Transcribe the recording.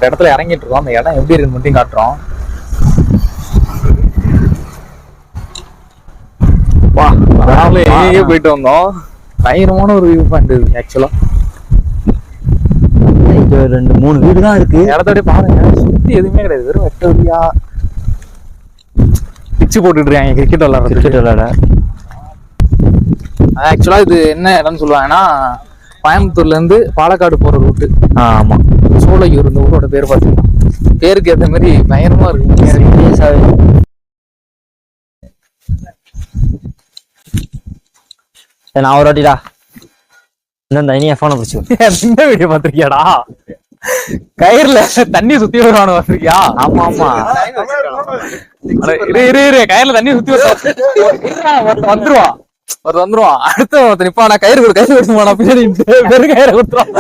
இடத்துல இறங்கிட்டு இருக்கோம். அந்த இடம் எப்படி இருக்குன்னு மட்டும் காட்டுறோம். எங்கேயோ போயிட்டு வந்தோம். பயங்கரமான ஒரு வியூ பாயிண்ட் இருக்கு. ஆக்சுவலா 2-3 வீடு தான் இருக்கு. இடத்தோட பாருங்க, சுத்தி எதுவுமே கிடையாது, வெறும் வெட்ட வழியா பிச்சு போட்டுட்டு இருக்காங்க கிரிக்கெட் விளையாட. ஆக்சுவலா இது என்ன இடம்னு சொல்லுவாங்கன்னா, கோயம்புத்தூர்ல இருந்து பாலக்காடு போற ரூட்டு. ஆமா, சோலையூர் இந்த ஊரோட பேர் பாத்தீங்கன்னா. பேருக்கு ஏற்ற மாதிரி பயங்கரமா இருக்கு. நான் ஒரு வாட்டிடா இந்த இனியா போன பிடிச்சு இந்த வீடியோ பாத்திருக்கியாடா? கயிறுல தண்ணி சுத்தி வருவானு பாத்திருக்கியா? ஆமா ஆமா, கயிறுல தண்ணி சுத்தி வந்துருவான். அடுத்த நிப்பானா கயிறு கொடுத்து போனா பின்னாடி வெறும் கயிறை கொடுத்துருவான்.